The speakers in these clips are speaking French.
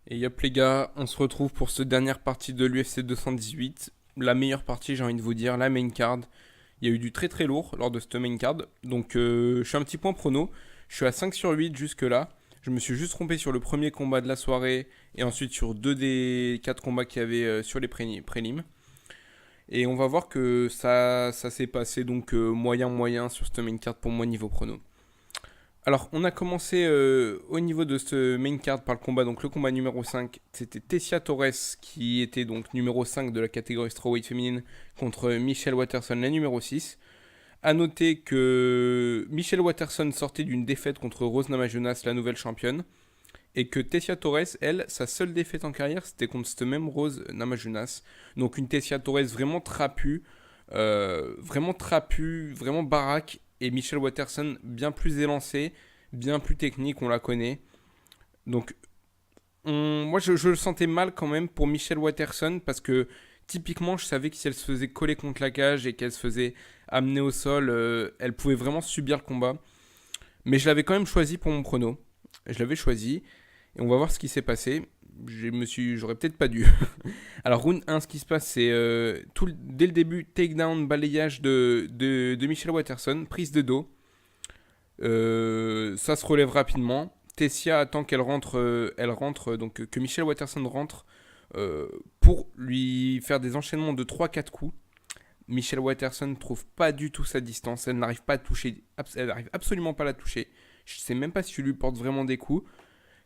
Et yop les gars, on se retrouve pour cette dernière partie de l'UFC 218. La meilleure partie, j'ai envie de vous dire, la main card. Il y a eu du très très lourd lors de cette main card. Donc je suis un petit point prono. Je suis à 5 sur 8 jusque là. Je me suis juste trompé sur le premier combat de la soirée et ensuite sur deux des 4 combats qu'il y avait sur les prélims. Et on va voir que ça s'est passé donc moyen sur cette main card pour moi niveau prono. Alors, on a commencé au niveau de ce main card par le combat. Donc, le combat numéro 5, c'était Tessia Torres qui était donc numéro 5 de la catégorie strawweight féminine contre Michelle Waterson, la numéro 6. A noter que Michelle Waterson sortait d'une défaite contre Rose Namajunas, la nouvelle championne. Et que Tessia Torres, elle, sa seule défaite en carrière, c'était contre cette même Rose Namajunas. Donc, une Tessia Torres vraiment trapue, vraiment baraque. Et Michelle Waterson, bien plus élancée, bien plus technique, on la connaît. Donc, moi, je le sentais mal quand même pour Michelle Waterson parce que typiquement, je savais que si elle se faisait coller contre la cage et qu'elle se faisait amener au sol, elle pouvait vraiment subir le combat. Mais je l'avais quand même choisi pour mon prono. Je l'avais choisi et on va voir ce qui s'est passé. J'aurais peut-être pas dû. Alors, round 1, ce qui se passe, c'est dès le début, takedown, balayage de Michelle Waterson, prise de dos. Ça se relève rapidement. Tessia attend elle rentre, donc que Michelle Waterson rentre pour lui faire des enchaînements de 3-4 coups. Michelle Waterson ne trouve pas du tout sa distance, elle n'arrive pas à toucher, elle n'arrive absolument pas à la toucher. Je sais même pas si tu lui portes vraiment des coups.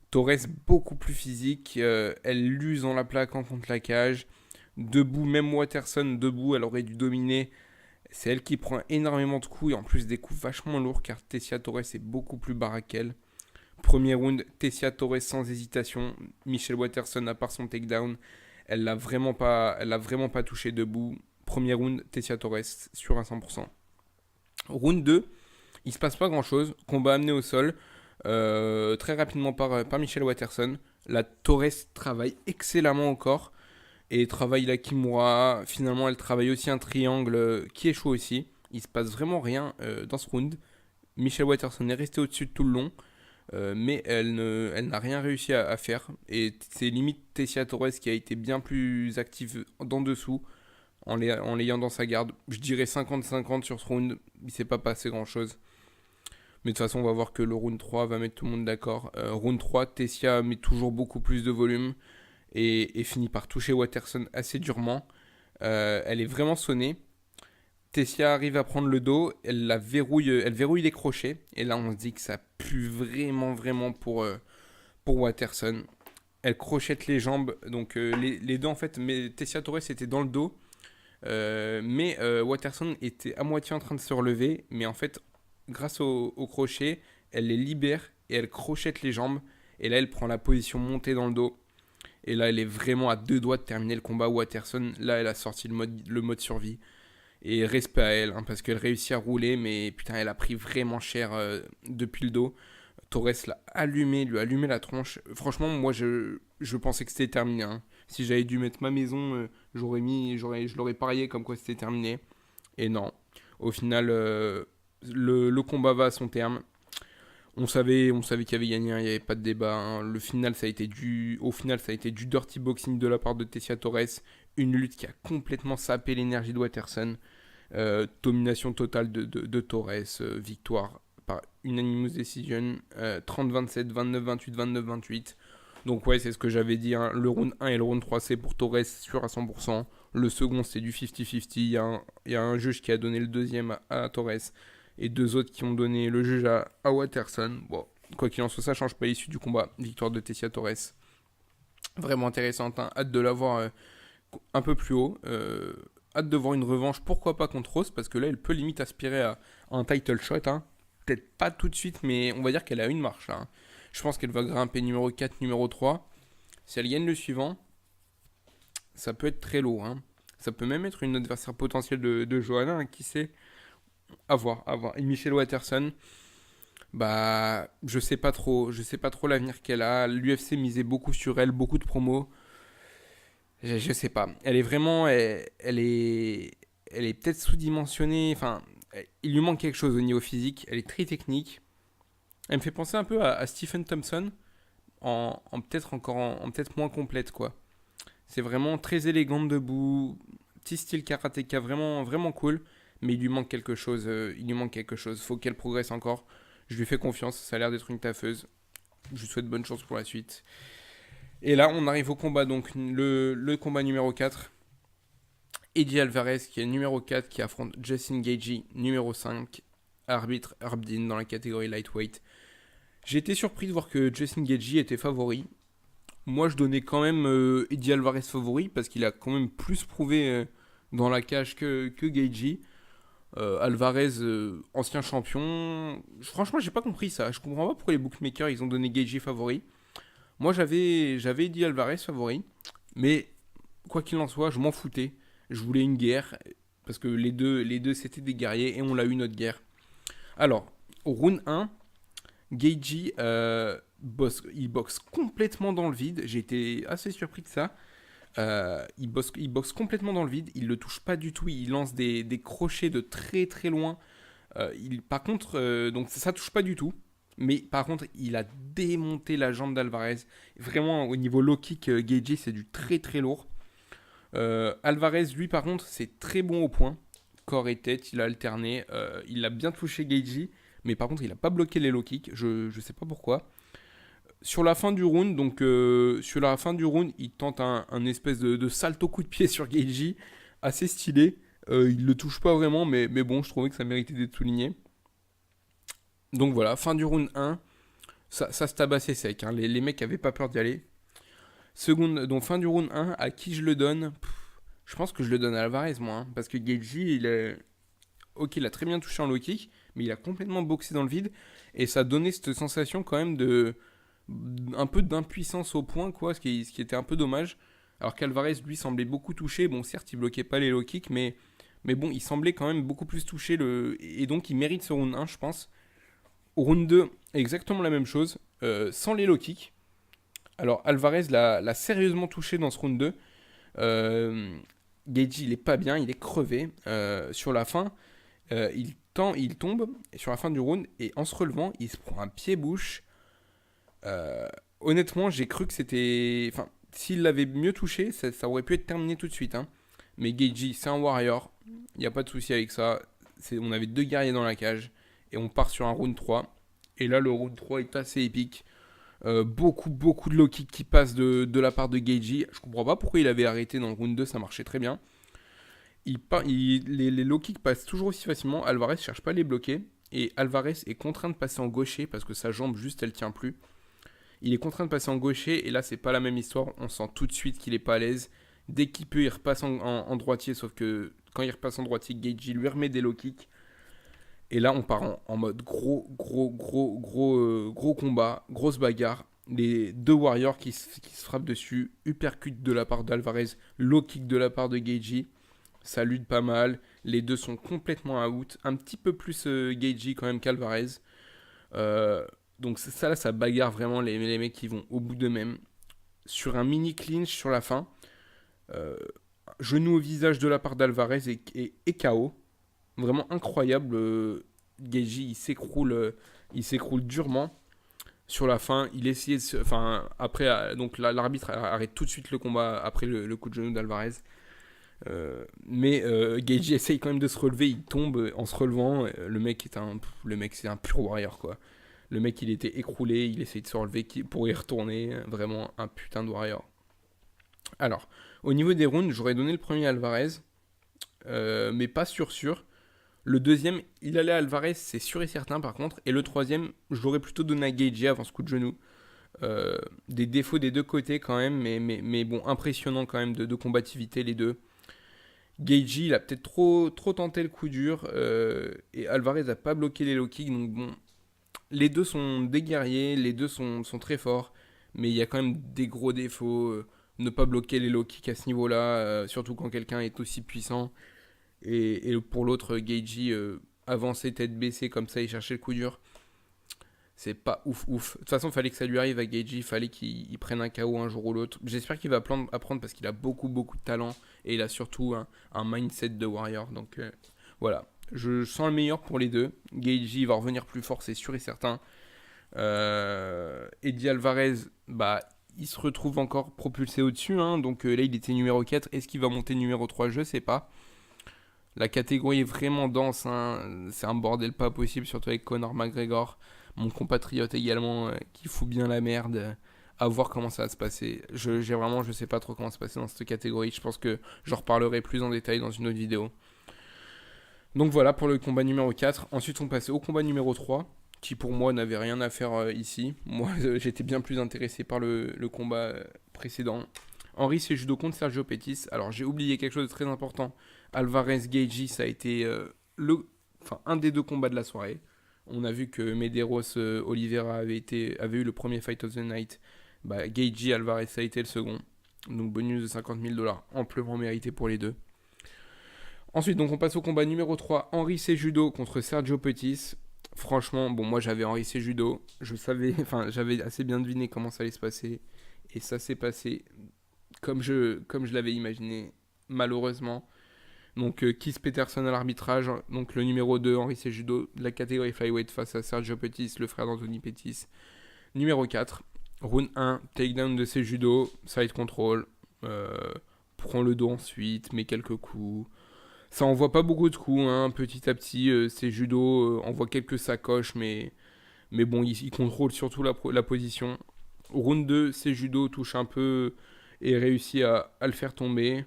Torres beaucoup plus physique, elle l'use en la plaquant contre la cage. Debout, même Waterson debout, elle aurait dû dominer. C'est elle qui prend énormément de coups et en plus des coups vachement lourds car Tessia Torres est beaucoup plus baraque qu'elle. Premier round, Tessia Torres sans hésitation. Michelle Waterson, à part son takedown, elle l'a vraiment pas touché debout. Premier round, Tessia Torres sur un 100%. Round 2, il se passe pas grand chose. Combat amené au sol très rapidement par Michelle Waterson. La Torres travaille excellemment au corps et travaille la Kimura. Finalement, elle travaille aussi un triangle qui échoue aussi. Il se passe vraiment rien dans ce round. Michelle Waterson est restée au-dessus de tout le long, mais elle n'a rien réussi à faire. Et c'est limite Tessia Torres qui a été bien plus active d'en dessous en l'ayant dans sa garde. Je dirais 50-50 sur ce round. Il s'est pas passé grand-chose. Mais de toute façon, on va voir que le round 3 va mettre tout le monde d'accord. Round 3, Tessia met toujours beaucoup plus de volume et finit par toucher Waterson assez durement. Elle est vraiment sonnée. Tessia arrive à prendre le dos, elle verrouille les crochets. Et là, on se dit que ça pue vraiment pour Waterson. Elle crochette les jambes, donc les deux en fait. Mais Tessia Torres était dans le dos, mais Waterson était à moitié en train de se relever. Mais en fait, grâce au crochet, elle les libère et elle crochette les jambes. Et là, elle prend la position montée dans le dos. Et là, elle est vraiment à deux doigts de terminer le combat. Waterson, là, elle a sorti le mode survie. Et respect à elle, hein, parce qu'elle réussit à rouler, mais putain, elle a pris vraiment cher depuis le dos. Torres l'a allumé, lui a allumé la tronche. Franchement, moi, je pensais que c'était terminé, hein. Si j'avais dû mettre ma maison, je l'aurais parié comme quoi c'était terminé. Et non. Au final, le combat va à son terme. On savait qu'il y avait gagné, il n'y avait pas de débat, hein. Au final, ça a été du dirty boxing de la part de Tessia Torres. Une lutte qui a complètement sapé l'énergie de Waterson. Domination totale de Torres, victoire par unanimous decision, 30-27, 29-28, 29-28. Donc ouais, c'est ce que j'avais dit, hein. Le round 1 et le round 3, c'est pour Torres sûr à 100%. Le second, c'est du 50-50. Il y a un juge qui a donné le deuxième à Torres et deux autres qui ont donné le juge à Waterson. Bon, quoi qu'il en soit, ça change pas l'issue du combat. Victoire de Tessia Torres. Vraiment intéressante, hein. Hâte de la voir un peu plus haut. Hâte de voir une revanche, pourquoi pas contre Rose, parce que là, elle peut limite aspirer à un title shot, hein. Peut-être pas tout de suite, mais on va dire qu'elle a une marche, là, hein. Je pense qu'elle va grimper numéro 4, numéro 3. Si elle gagne le suivant, ça peut être très lourd, hein. Ça peut même être une adversaire potentielle de Johanna, hein, qui sait. À voir, à voir. Et Michelle Waterson, bah, je sais pas trop l'avenir qu'elle a. L'UFC misait beaucoup sur elle, beaucoup de promos. Je sais pas. Elle est vraiment, elle est peut-être sous-dimensionnée. Enfin, il lui manque quelque chose au niveau physique. Elle est très technique. Elle me fait penser un peu à Stephen Thompson, peut-être en peut-être moins complète, quoi. C'est vraiment très élégante debout, petit style karatéka, vraiment, vraiment cool. Mais il lui manque quelque chose, il lui manque quelque chose. Faut qu'elle progresse encore. Je lui fais confiance, ça a l'air d'être une taffeuse. Je lui souhaite bonne chance pour la suite. Et là, on arrive au combat, donc le combat numéro 4. Eddie Alvarez, qui est numéro 4, qui affronte Justin Gaethje, numéro 5. Arbitre Herb Dean dans la catégorie lightweight. J'ai été surpris de voir que Justin Gaethje était favori. Moi, je donnais quand même Eddie Alvarez favori, parce qu'il a quand même plus prouvé dans la cage que Gaethje. Alvarez, ancien champion. Franchement, j'ai pas compris ça. Je comprends pas pourquoi les bookmakers ils ont donné Gaethje favori. Moi, j'avais dit Alvarez favori, mais quoi qu'il en soit, je m'en foutais. Je voulais une guerre parce que les deux c'était des guerriers et on l'a eu notre guerre. Alors, au round 1, Gaethje il boxe complètement dans le vide. J'ai été assez surpris de ça. Il boxe complètement dans le vide. Il le touche pas du tout. Il lance des crochets de très très loin. Par contre, donc ça touche pas du tout. Mais par contre, il a démonté la jambe d'Alvarez. Vraiment, au niveau low kick, Gaethje, c'est du très très lourd. Alvarez, lui, par contre, c'est très bon au point. Corps et tête, il a alterné. Il a bien touché Gaethje. Mais par contre, il n'a pas bloqué les low kicks. Je sais pas pourquoi. Sur la fin du round, il tente un espèce de salto coup de pied sur Gaethje. Assez stylé. Il le touche pas vraiment, mais bon, je trouvais que ça méritait d'être souligné. Donc voilà, fin du round 1, ça se tabassait sec, hein. Les mecs avaient pas peur d'y aller. Donc fin du round 1, à qui je le donne? Je pense que je le donne à Alvarez, moi, hein, parce que Gaethje, ok, il a très bien touché en low kick, mais il a complètement boxé dans le vide, et ça donnait cette sensation quand même un peu d'impuissance au point, quoi, ce qui était un peu dommage. Alors qu'Alvarez, lui, semblait beaucoup touché. Bon, certes, il bloquait pas les low kicks, mais bon, il semblait quand même beaucoup plus touché, et donc il mérite ce round 1, je pense. Au round 2, exactement la même chose, sans les low kicks. Alors Alvarez l'a sérieusement touché dans ce round 2. Gaethje, il est pas bien, il est crevé. Sur la fin, il tombe sur la fin du round et en se relevant, il se prend un pied-bouche. Honnêtement, j'ai cru que c'était... Enfin, s'il l'avait mieux touché, ça aurait pu être terminé tout de suite, hein. Mais Gaethje, c'est un warrior. Il n'y a pas de souci avec ça. On avait deux guerriers dans la cage. Et on part sur un round 3. Et là, le round 3 est assez épique. Beaucoup de low kick qui passent de la part de Gaethje. Je comprends pas pourquoi il avait arrêté dans le round 2, ça marchait très bien. Les low kicks passent toujours aussi facilement. Alvarez cherche pas à les bloquer. Et Alvarez est contraint de passer en gaucher parce que sa jambe juste elle tient plus. Il est contraint de passer en gaucher et là c'est pas la même histoire. On sent tout de suite qu'il est pas à l'aise. Dès qu'il peut, il repasse en droitier. Sauf que quand il repasse en droitier, Gaethje lui remet des low kicks. Et là, on part en mode gros combat, grosse bagarre. Les deux warriors qui se frappent dessus. Uppercut de la part d'Alvarez, low kick de la part de Gaethje. Ça lutte pas mal. Les deux sont complètement out. Un petit peu plus Gaethje quand même qu'Alvarez. Donc ça, là, ça bagarre vraiment les mecs qui vont au bout d'eux-mêmes. Sur un mini clinch sur la fin. Genou au visage de la part d'Alvarez et KO. Vraiment incroyable. Gaethje, il s'écroule durement. Sur la fin, il essayait de enfin, après, donc l'arbitre arrête tout de suite le combat après le coup de genou d'Alvarez. Mais Gaethje essaye quand même de se relever. Il tombe en se relevant. Le mec, c'est un pur warrior, quoi. Le mec, il était écroulé. Il essaye de se relever pour y retourner. Vraiment un putain de warrior. Alors, au niveau des rounds, j'aurais donné le premier à Alvarez. Mais pas sûr. Le deuxième, il allait à Alvarez, c'est sûr et certain par contre. Et le troisième, je l'aurais plutôt donné à Gaethje avant ce coup de genou. Des défauts des deux côtés quand même, mais bon, impressionnant quand même de combativité les deux. Gaethje, il a peut-être trop tenté le coup dur. Et Alvarez n'a pas bloqué les low kicks. Donc bon, les deux sont des guerriers, les deux sont très forts. Mais il y a quand même des gros défauts. Ne pas bloquer les low kicks à ce niveau-là, surtout quand quelqu'un est aussi puissant. Et pour l'autre, Gaethje avancer tête baissée comme ça et chercher le coup dur. C'est pas ouf. De toute façon, il fallait que ça lui arrive à Gaethje. Il fallait qu'il prenne un KO un jour ou l'autre. J'espère qu'il va apprendre parce qu'il a beaucoup de talent. Et il a surtout un mindset de warrior. Donc voilà. Je sens le meilleur pour les deux. Gaethje va revenir plus fort, c'est sûr et certain. Eddie Alvarez, bah, il se retrouve encore propulsé au-dessus. Hein, donc là, il était numéro 4. Est-ce qu'il va monter numéro 3? Je sais pas. La catégorie est vraiment dense. Hein. C'est un bordel pas possible, surtout avec Conor McGregor, mon compatriote également, qui fout bien la merde. À voir comment ça va se passer. Je sais pas trop comment ça va se passer dans cette catégorie. Je pense que j'en reparlerai plus en détail dans une autre vidéo. Donc voilà pour le combat numéro 4. Ensuite, on passait au combat numéro 3, qui pour moi n'avait rien à faire ici. Moi, j'étais bien plus intéressé par le combat précédent. Henry Cejudo contre Sergio Pettis. Alors, j'ai oublié quelque chose de très important. Alvarez Gaethje, ça a été un des deux combats de la soirée. On a vu que Medeiros Oliveira avait eu le premier Fight of the Night. Bah, Gaethje Alvarez, ça a été le second. Donc bonus de 50 000 $, amplement mérité pour les deux. Ensuite, donc on passe au combat numéro 3, Henry Cejudo contre Sergio Pettis. Franchement, bon, moi j'avais Henry Cejudo. J'avais assez bien deviné comment ça allait se passer. Et ça s'est passé comme je l'avais imaginé, malheureusement. Donc Keith Peterson à l'arbitrage. Donc le numéro 2, Henry Cejudo, de la catégorie flyweight face à Sergio Pettis, le frère d'Anthony Pettis. Numéro 4, round 1, takedown de Cejudo, side control. Prend le dos ensuite, met quelques coups. Ça envoie pas beaucoup de coups, hein. Petit à petit, Cejudo envoie quelques sacoches, mais bon, il contrôle surtout la position. Round 2, Cejudo touche un peu et réussit à le faire tomber.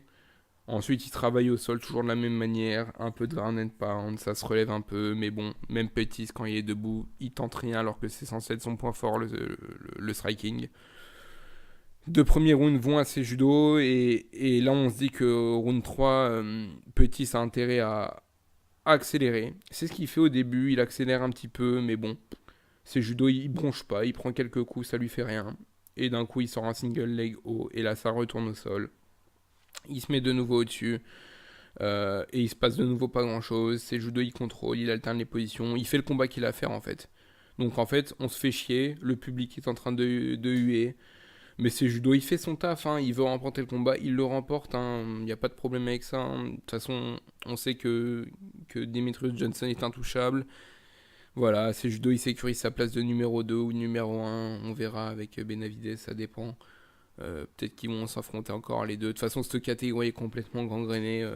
Ensuite, il travaille au sol toujours de la même manière, un peu de ground and pound, ça se relève un peu, mais bon, même Pettis, quand il est debout, il tente rien alors que c'est censé être son point fort, le striking. Deux premiers rounds vont à Cejudo et là on se dit que round 3, Pettis a intérêt à accélérer. C'est ce qu'il fait au début, il accélère un petit peu, mais bon, Cejudo il bronche pas, il prend quelques coups, ça lui fait rien. Et d'un coup il sort un single leg haut et là ça retourne au sol. Il se met de nouveau au-dessus. Et il se passe de nouveau pas grand chose. Cejudo il contrôle, il alterne les positions, il fait le combat qu'il a à faire en fait. Donc en fait, on se fait chier, le public est en train de huer. Mais Cejudo il fait son taf, hein. Il veut remporter le combat, il le remporte, hein. Il n'y a pas de problème avec ça. Hein. De toute façon, on sait que Demetrius Johnson est intouchable. Voilà, Cejudo il sécurise sa place de numéro 2 ou numéro 1, on verra avec Benavidez, ça dépend. Peut-être qu'ils vont s'affronter encore les deux. De toute façon, cette catégorie est complètement gangrénée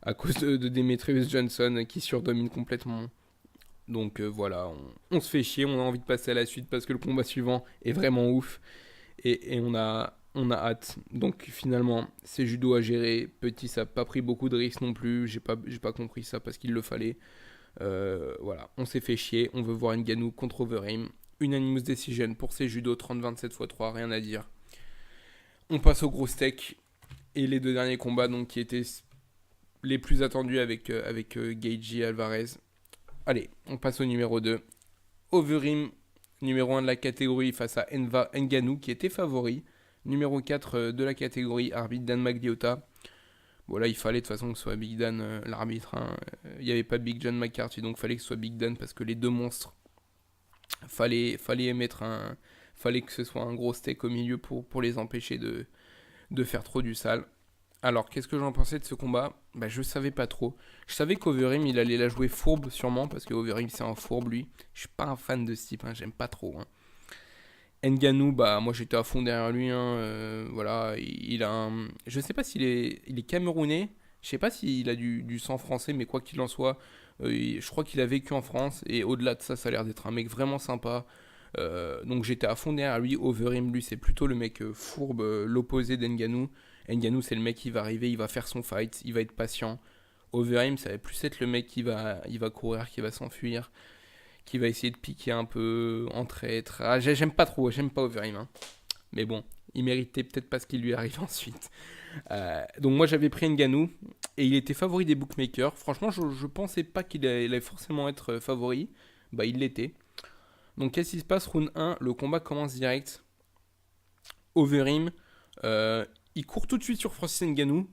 à cause de Demetrius Johnson qui surdomine complètement. Donc voilà, on se fait chier, on a envie de passer à la suite parce que le combat suivant est vraiment ouf et on a hâte. Donc finalement, c'est judo à gérer. Petit, ça n'a pas pris beaucoup de risques non plus. J'ai pas compris ça parce qu'il le fallait. Voilà, on s'est fait chier. On veut voir Ngannou contre Overeem. Unanimous decision pour ces judo 30-27 x 3, rien à dire. On passe au gros steak et les deux derniers combats donc qui étaient les plus attendus avec Gaethje et Alvarez. Allez, on passe au numéro 2. Overeem, numéro 1 de la catégorie face à Ngannou qui était favori. Numéro 4 de la catégorie, arbitre Dan Magliotta. Bon là il fallait de toute façon que ce soit Big Dan l'arbitre. Hein. Il n'y avait pas Big John McCarthy donc il fallait que ce soit Big Dan parce que les deux monstres, fallait que ce soit un gros steak au milieu pour les empêcher de faire trop du sale. Alors, qu'est-ce que j'en pensais de ce combat? Bah, je savais pas trop. Je savais qu'Overeem, il allait la jouer fourbe, sûrement, parce qu'Overeem, c'est un fourbe, lui. Je suis pas un fan de ce type, hein, j'aime pas trop. Hein. Ngannou, bah, moi, j'étais à fond derrière lui. Hein, voilà, il a un... Je sais pas il est camerounais. Je sais pas s'il a du sang français, mais quoi qu'il en soit, je crois qu'il a vécu en France. Et au-delà de ça, ça a l'air d'être un mec vraiment sympa. Donc j'étais à fond derrière lui. Overeem, lui, c'est plutôt le mec fourbe, l'opposé d'Ngannou. Ngannou, c'est le mec qui va arriver, il va faire son fight, il va être patient. Overeem, ça va plus être le mec il va courir, qui va s'enfuir, qui va essayer de piquer un peu en traître. Ah, j'aime pas trop, j'aime pas Overeem. Hein. Mais bon, il méritait peut-être pas ce qui lui arrive ensuite. Donc moi j'avais pris Ngannou et il était favori des bookmakers. Franchement, je pensais pas qu'il allait forcément être favori. Bah, il l'était. Donc qu'est-ce qui se passe? Round 1, le combat commence direct. Overeem, il court tout de suite sur Francis Ngannou,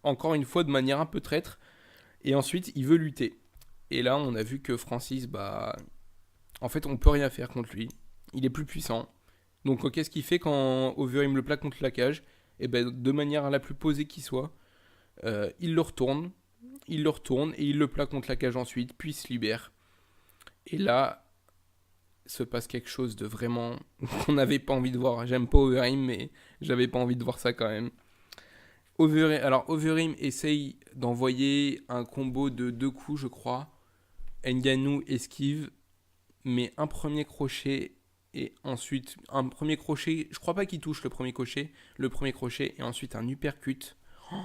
encore une fois de manière un peu traître, et ensuite il veut lutter. Et là on a vu que Francis, bah, en fait on peut rien faire contre lui, il est plus puissant. Donc qu'est-ce qu'il fait quand Overeem le plaque contre la cage? Et ben de manière la plus posée qui soit, il le retourne et il le plaque contre la cage ensuite, puis il se libère. Et là, se passe quelque chose de vraiment qu'on n'avait pas envie de voir. J'aime pas Overeem, mais j'avais pas envie de voir ça quand même. Overeem essaye d'envoyer un combo de 2 coups, je crois. Ngannou esquive, mais un premier crochet et ensuite un premier crochet. Je crois pas qu'il touche le premier crochet et ensuite un uppercut. Oh,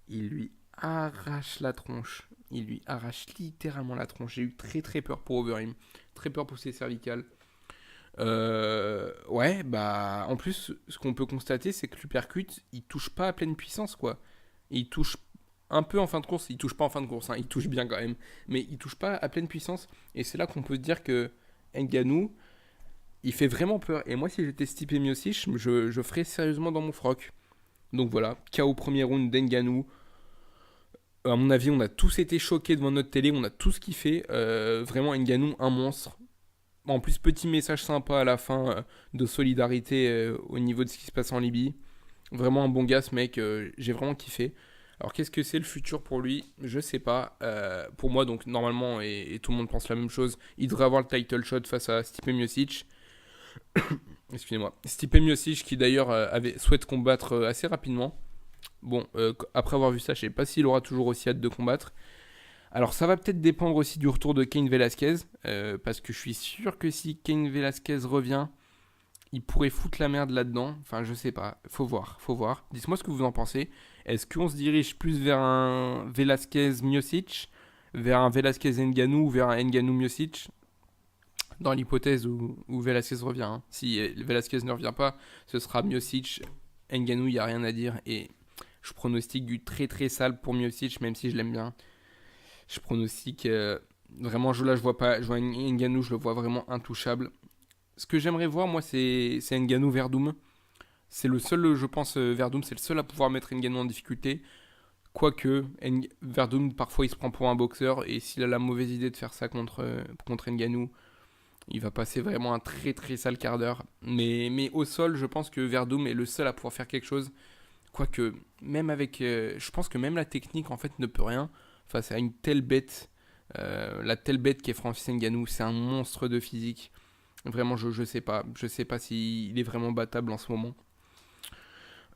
il lui arrache la tronche. Il lui arrache littéralement la tronche. J'ai eu très très peur pour Overeem. Très peur pour ses cervicales. Ouais, bah en plus, ce qu'on peut constater, c'est que l'uppercut, il touche pas à pleine puissance, quoi. Il touche un peu en fin de course. Il touche pas en fin de course, hein, il touche bien quand même. Mais il touche pas à pleine puissance. Et c'est là qu'on peut se dire que Ngannou, il fait vraiment peur. Et moi, si j'étais Stipe Miocic, je ferais sérieusement dans mon froc. Donc voilà, KO premier round d'Ngannou. À mon avis, on a tous été choqués devant notre télé, on a tous kiffé. Vraiment, Ngannou, un monstre. En plus, petit message sympa à la fin de solidarité au niveau de ce qui se passe en Libye. Vraiment un bon gars, ce mec. J'ai vraiment kiffé. Alors, qu'est-ce que c'est le futur pour lui? Je sais pas. Pour moi, donc, normalement, et tout le monde pense la même chose, il devrait avoir le title shot face à Stipe Miocic. Excusez-moi. Stipe Miocic, qui d'ailleurs souhaite combattre assez rapidement. Bon, après avoir vu ça, je sais pas s'il aura toujours aussi hâte de combattre. Alors ça va peut-être dépendre aussi du retour de Cain Velasquez, parce que je suis sûr que si Cain Velasquez revient, il pourrait foutre la merde là-dedans. Enfin, je sais pas, faut voir. Dites-moi ce que vous en pensez. Est-ce qu'on se dirige plus vers un Velasquez-Miocic, vers un Velasquez-Ngannou ou vers un Ngannou-Miocic? Dans l'hypothèse où Velasquez revient. Hein. Si Velasquez ne revient pas, ce sera Miocic, Ngannou, il n'y a rien à dire. Et je pronostique du très très sale pour Miocic, même si je l'aime bien. Je pronostique vraiment, je vois pas, je vois Ngannou, je le vois vraiment intouchable. Ce que j'aimerais voir, moi, c'est Ngannou Verdum. C'est le seul, je pense, Verdum, c'est le seul à pouvoir mettre Ngannou en difficulté. Quoique, Verdum, parfois, il se prend pour un boxeur. Et s'il a la mauvaise idée de faire ça contre Ngannou, il va passer vraiment un très très sale quart d'heure. Mais au sol, je pense que Verdum est le seul à pouvoir faire quelque chose. Quoique, même avec. Je pense que même la technique, en fait, ne peut rien face à une telle bête. La telle bête qui est Francis Ngannou, c'est un monstre de physique. Vraiment, je sais pas. Je sais pas s'il est vraiment battable en ce moment.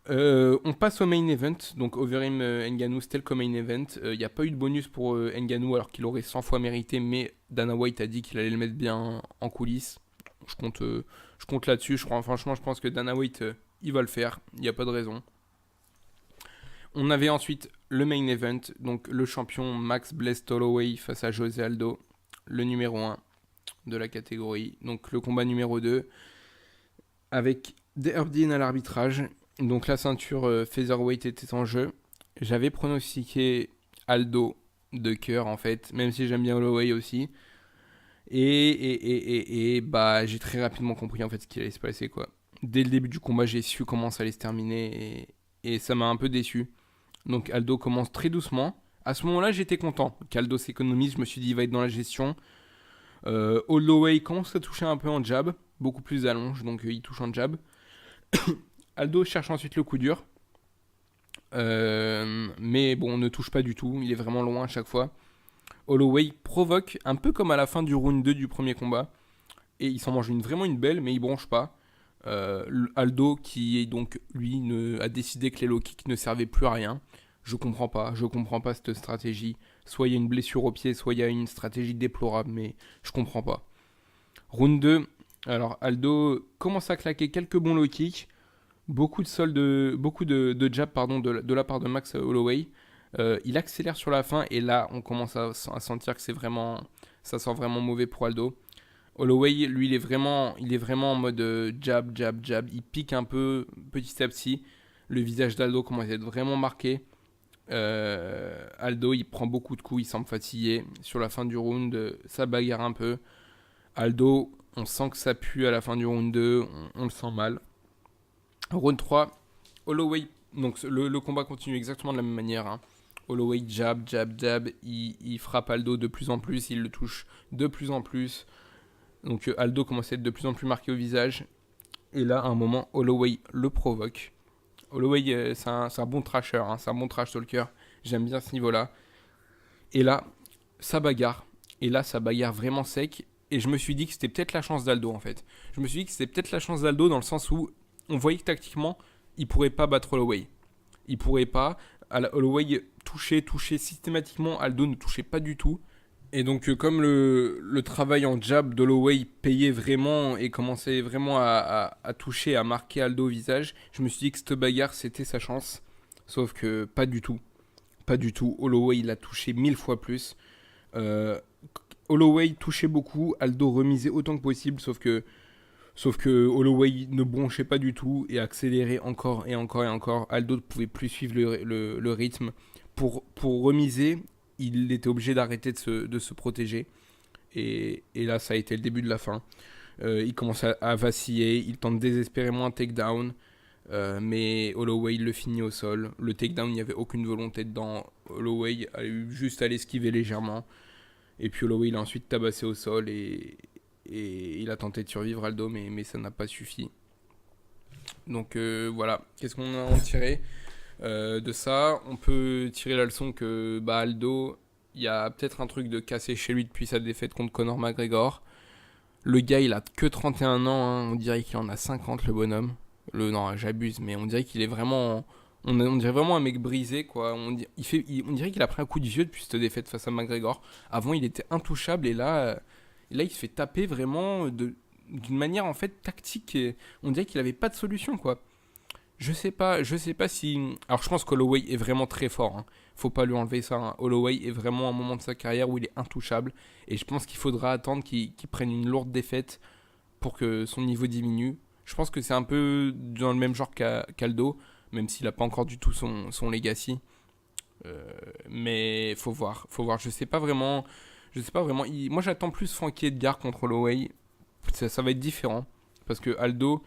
On passe au main event. Donc, Overeem Ngannou, c'était le main event. Il n'y a pas eu de bonus pour Ngannou alors qu'il aurait 100 fois mérité. Mais Dana White a dit qu'il allait le mettre bien en coulisses. Je compte là-dessus. Franchement, je pense que Dana White, il va le faire. Il n'y a pas de raison. On avait ensuite le main event, donc le champion Max Blessed Holloway face à José Aldo, le numéro 1 de la catégorie. Donc le combat numéro 2 avec Herb Dean à l'arbitrage. Donc la ceinture featherweight était en jeu. J'avais pronostiqué Aldo de cœur en fait, même si j'aime bien Holloway aussi. Et bah j'ai très rapidement compris en fait ce qui allait se passer quoi. Dès le début du combat, j'ai su comment ça allait se terminer et ça m'a un peu déçu. Donc Aldo commence très doucement. À ce moment-là, j'étais content qu'Aldo s'économise. Je me suis dit, il va être dans la gestion. Holloway commence à toucher un peu en jab. Beaucoup plus d'allonge, donc il touche en jab. Aldo cherche ensuite le coup dur. Mais bon, on ne touche pas du tout. Il est vraiment loin à chaque fois. Holloway provoque, un peu comme à la fin du round 2 du premier combat. Et il s'en mange vraiment une belle, mais il bronche pas. Aldo qui est donc lui a décidé que les low kicks ne servaient plus à rien. Je comprends pas cette stratégie. Soit il y a une blessure au pied, soit il y a une stratégie déplorable, mais je comprends pas. Round 2, alors Aldo commence à claquer quelques bons low kicks, beaucoup de jab de la part de Max Holloway. Il accélère sur la fin et là on commence à sentir que ça sent vraiment mauvais pour Aldo. Holloway, lui, il est vraiment en mode jab. Il pique un peu petit à petit. Le visage d'Aldo commence à être vraiment marqué. Aldo, il prend beaucoup de coups, il semble fatigué. Sur la fin du round, ça bagarre un peu. Aldo, on sent que ça pue à la fin du round 2, on le sent mal. Round 3, Holloway, donc le combat continue exactement de la même manière. Hein. Holloway, jab, il frappe Aldo de plus en plus, il le touche de plus en plus. Donc Aldo commence à être de plus en plus marqué au visage. Et là, à un moment, Holloway le provoque. Holloway, c'est un bon trasher, hein, c'est un bon trash talker. J'aime bien ce niveau-là. Et là, ça bagarre. Et là, ça bagarre vraiment sec. et je me suis dit que c'était peut-être la chance d'Aldo en fait. Je me suis dit que c'était peut-être la chance d'Aldo dans le sens où on voyait que tactiquement, il pourrait pas battre Holloway. Il pourrait pas. Holloway touchait systématiquement, Aldo ne touchait pas du tout. Et donc, comme le travail en jab d'Holloway payait vraiment et commençait vraiment à toucher, à marquer Aldo au visage, je me suis dit que cette bagarre, c'était sa chance. Sauf que pas du tout. Pas du tout. Holloway, il a touché 1000 fois plus. Euh, Holloway touchait beaucoup, Aldo remisait autant que possible, sauf que Holloway ne bronchait pas du tout et accélérait encore et encore et encore. Aldo ne pouvait plus suivre le rythme. Pour remiser, il était obligé d'arrêter de se protéger. Et là, ça a été le début de la fin. Il commence à vaciller, il tente désespérément un takedown. Mais Holloway le finit au sol. Le takedown, il n'y avait aucune volonté dedans. Holloway a eu juste à l'esquiver légèrement. Et puis Holloway, il a ensuite tabassé au sol et il a tenté de survivre Aldo, mais ça n'a pas suffi. Donc voilà, qu'est-ce qu'on a en tiré de ça? On peut tirer la leçon que Aldo, il y a peut-être un truc de cassé chez lui depuis sa défaite contre Conor McGregor. Le gars, il a que 31 ans, hein. On dirait qu'il en a 50, le bonhomme. Non, j'abuse, mais on dirait qu'il est vraiment... On dirait vraiment un mec brisé, quoi. On dirait qu'il a pris un coup de vieux depuis cette défaite face à McGregor. Avant, il était intouchable, et là, il se fait taper vraiment d'une manière, en fait, tactique. Et on dirait qu'il avait pas de solution, quoi. Je sais pas si... Alors, je pense qu'Holloway est vraiment très fort, hein. Faut pas lui enlever ça, hein. Holloway est vraiment à un moment de sa carrière où il est intouchable. Et je pense qu'il faudra attendre qu'il prenne une lourde défaite pour que son niveau diminue. Je pense que c'est un peu dans le même genre qu'Aldo, même s'il n'a pas encore du tout son legacy. Mais faut voir. Je sais pas vraiment. Moi, j'attends plus Frankie Edgar contre Holloway. Ça va être différent. Parce que Aldo,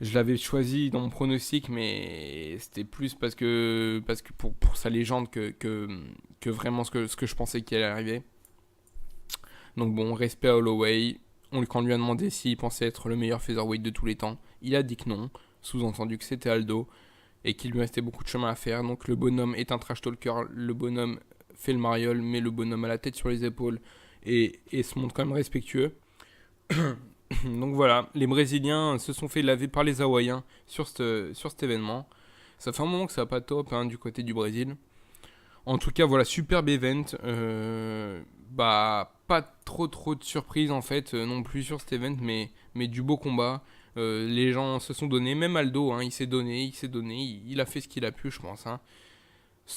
je l'avais choisi dans mon pronostic, mais c'était plus parce que pour sa légende que vraiment ce que je pensais qu'il allait arriver. Donc bon, respect à Holloway. Quand on lui a demandé s'il pensait être le meilleur featherweight de tous les temps, il a dit que non, sous-entendu que c'était Aldo, et qu'il lui restait beaucoup de chemin à faire. Donc le bonhomme est un trash talker, le bonhomme fait le mariole, met le bonhomme à la tête sur les épaules, et se montre quand même respectueux. Donc voilà, les Brésiliens se sont fait laver par les Hawaïens sur cet événement. Ça fait un moment que ça va pas top, hein, du côté du Brésil. En tout cas, voilà, superbe event. Pas trop de surprises en fait non plus sur cet event, mais du beau combat. Les gens se sont donnés, même Aldo, hein, il s'est donné, il a fait ce qu'il a pu, je pense. Hein.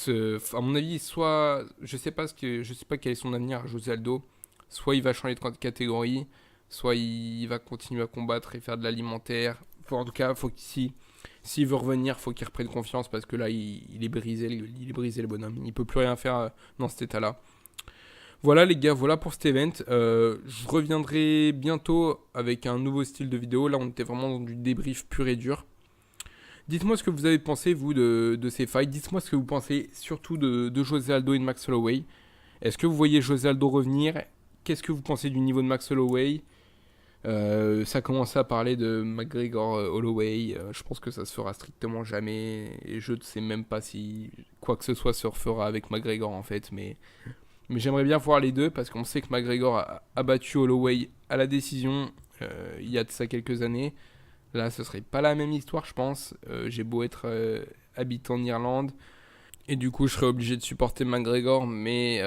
À mon avis, soit je sais pas quel est son avenir, José Aldo. Soit il va changer de catégorie, soit il va continuer à combattre et faire de l'alimentaire. En tout cas, faut qu'il s'il veut revenir, faut qu'il reprenne confiance parce que là, il est brisé, le bonhomme. Il peut plus rien faire dans cet état-là. Voilà les gars, voilà pour cet event. Je reviendrai bientôt avec un nouveau style de vidéo. Là, on était vraiment dans du débrief pur et dur. Dites-moi ce que vous avez pensé, vous, de ces fights. Dites-moi ce que vous pensez surtout de José Aldo et de Max Holloway. Est-ce que vous voyez José Aldo revenir? Qu'est-ce que vous pensez du niveau de Max Holloway? Ça a commencé à parler de McGregor Holloway. Je pense que ça se fera strictement jamais. Et je ne sais même pas si quoi que ce soit se refera avec McGregor en fait. Mais j'aimerais bien voir les deux parce qu'on sait que McGregor a battu Holloway à la décision il y a de ça quelques années. Là, ce serait pas la même histoire, je pense. J'ai beau être habitant en Irlande. Et du coup, je serais obligé de supporter McGregor, mais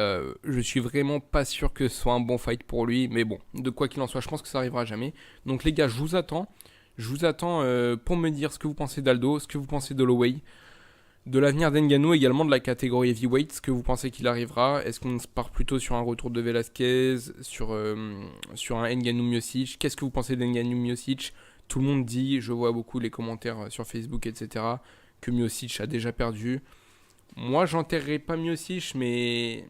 je suis vraiment pas sûr que ce soit un bon fight pour lui. Mais bon, de quoi qu'il en soit, je pense que ça arrivera jamais. Donc les gars, je vous attends. Pour me dire ce que vous pensez d'Aldo, ce que vous pensez d'Holloway, de l'avenir d'Ngannou, également de la catégorie heavyweight, ce que vous pensez qu'il arrivera. Est-ce qu'on part plutôt sur un retour de Velasquez, sur un Ngannou Miocic? Qu'est-ce que vous pensez d'Ngannou Miocic? Tout le monde dit, je vois beaucoup les commentaires sur Facebook, etc., que Miocic a déjà perdu. Moi, j'enterrerai pas Miocic, mais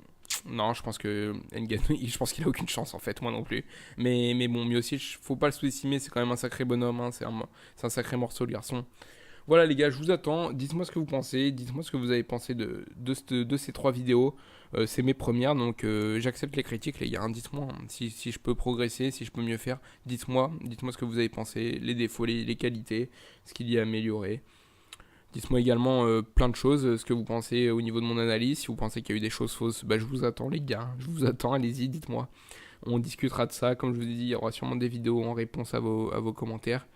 non, je pense que Ngannou, je pense qu'il a aucune chance en fait, moi non plus. Mais bon, Miocic, faut pas le sous-estimer, c'est quand même un sacré bonhomme, hein, c'est un sacré morceau le garçon. Voilà les gars, je vous attends, dites-moi ce que vous pensez, dites-moi ce que vous avez pensé de ces 3 vidéos. C'est mes premières, donc j'accepte les critiques les gars, hein. Dites-moi si je peux progresser, si je peux mieux faire. Dites-moi ce que vous avez pensé, les défauts, les qualités, ce qu'il y a à améliorer. Dites-moi également plein de choses, ce que vous pensez au niveau de mon analyse. Si vous pensez qu'il y a eu des choses fausses, je vous attends les gars, je vous attends, allez-y, dites-moi. On discutera de ça. Comme je vous ai dit, il y aura sûrement des vidéos en réponse à vos commentaires.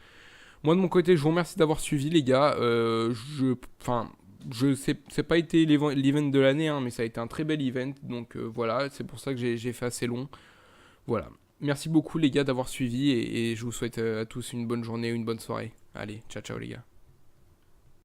Moi, de mon côté, je vous remercie d'avoir suivi, les gars. Enfin, je sais, c'est pas été l'event de l'année, hein, mais ça a été un très bel event. Donc voilà, c'est pour ça que j'ai fait assez long. Voilà. Merci beaucoup, les gars, d'avoir suivi. Et je vous souhaite à tous une bonne journée ou une bonne soirée. Allez, ciao, ciao, les gars.